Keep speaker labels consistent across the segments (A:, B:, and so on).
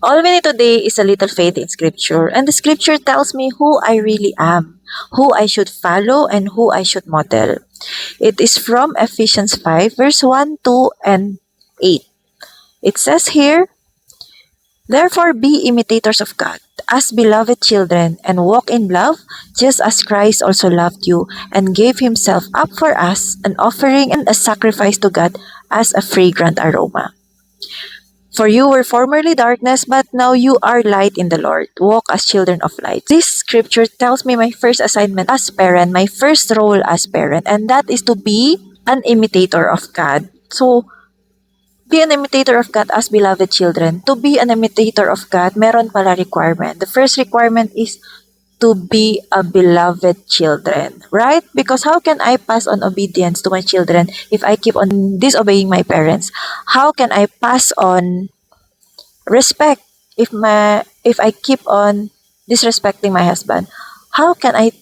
A: All we need today is a little faith in Scripture, and the Scripture tells me who I really am, who I should follow, and who I should model. It is from Ephesians 5, verse 1, 2, and 8. It says here, "Therefore be imitators of God, as beloved children, and walk in love, just as Christ also loved you, and gave himself up for us, an offering and a sacrifice to God as a fragrant aroma. For you were formerly darkness, but now you are light in the Lord. Walk as children of light." This scripture tells me my first assignment as parent, my first role as parent, and that is to be an imitator of God. So, be an imitator of God as beloved children. To be an imitator of God, meron pala requirement. The first requirement is to be a beloved children, right? Because how can I pass on obedience to my children if I keep on disobeying my parents? How can I pass on respect if I keep on disrespecting my husband? How can I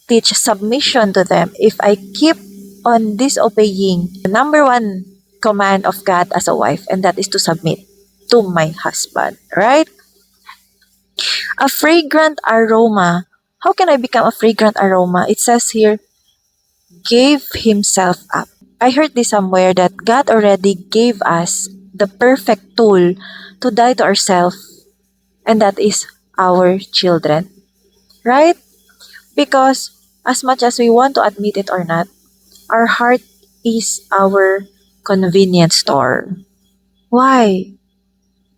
A: teach submission to them if I keep on disobeying the number one command of God as a wife, and that is to submit to my husband, right? A fragrant aroma. How can I become a fragrant aroma? It says here, gave himself up. I heard this somewhere that God already gave us the perfect tool to die to ourselves, and that is our children, right? Because as much as we want to admit it or not, our heart is our convenience store. Why?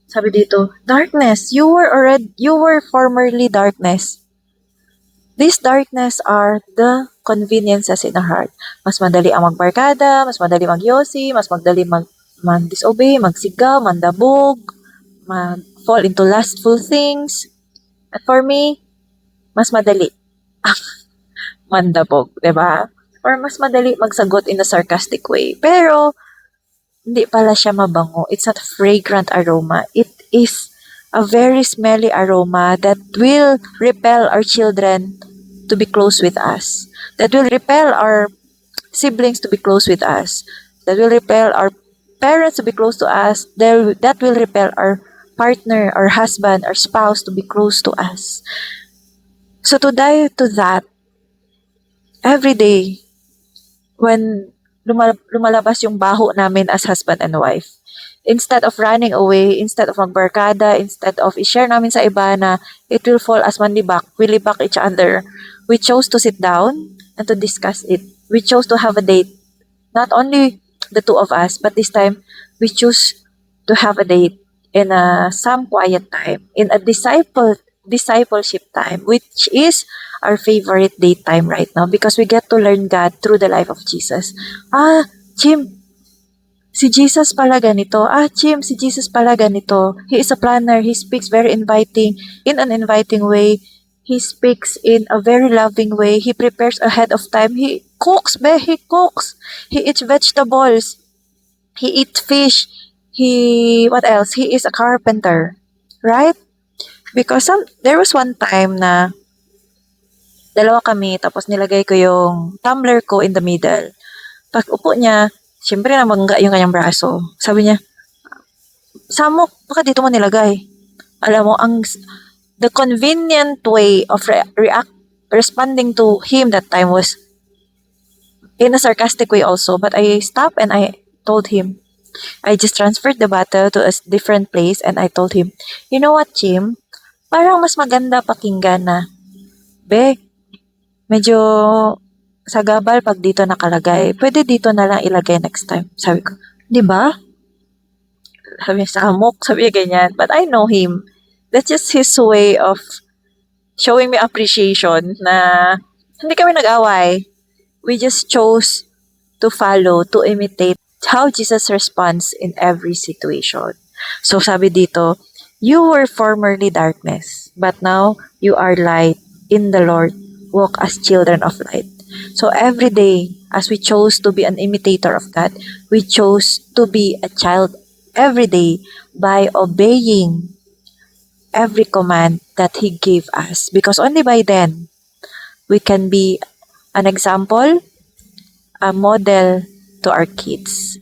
A: Sabi dito, darkness. You were formerly darkness. These darkness are the conveniences in our heart. Mas madali ang magbarkada, mas madali magyosi, mas madali mag-disobey, magsigaw, mandabog, mag-fall into lustful things. At for me, mas madali ang mandabog, 'di ba? Or mas madali magsagot in a sarcastic way. Pero, hindi pala siya mabango. It's not a fragrant aroma. It is a very smelly aroma that will repel our children to be close with us. That will repel our siblings to be close with us. That will repel our parents to be close to us. That will repel our partner, our husband, our spouse to be close to us. So to die to that, every day, when lumalabas yung baho namin as husband and wife, instead of running away, instead of magbarkada, instead of i-share namin sa iba na it will fall as manlibak, we libak each other, we chose to sit down and to discuss it. We chose to have a date. Not only the two of us, but this time, we choose to have a date in some quiet time, in a discipleship time, which is our favorite date time right now because we get to learn God through the life of Jesus. Jim, si Jesus pala ganito. Jim, si Jesus pala ganito. He is a planner. He speaks very inviting, in an inviting way. He speaks in a very loving way. He prepares ahead of time. He cooks, he cooks. He eats vegetables. He eats fish. What else? He is a carpenter. Right? Because there was one time na dalawa kami, tapos nilagay ko yung tumbler ko in the middle. Pag upo niya, syempre namangga yung kanyang braso. Sabi niya, Samok, baka dito mo nilagay. Alam mo, the convenient way of responding to him that time was in a sarcastic way also. But I stopped and I told him, I just transferred the bottle to a different place and I told him, you know what, Jim? Parang mas maganda pakinggan na, Be, medyo sagabal pag dito nakalagay. Pwede dito na lang ilagay next time. Sabi ko, di ba? Sabi niya, Samok, sabi niya ganyan. But I know him. That's just his way of showing me appreciation na hindi kami nag-away. We just chose to follow, to imitate how Jesus responds in every situation. So sabi dito, you were formerly darkness, but now you are light in the Lord. Walk as children of light. So every day, as we chose to be an imitator of God, we chose to be a child every day by obeying every command that He gave us. Because only by then, we can be an example, a model to our kids.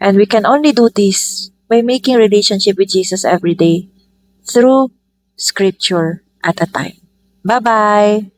A: And we can only do this by making relationship with Jesus every day. through Scripture at a time. Bye-bye!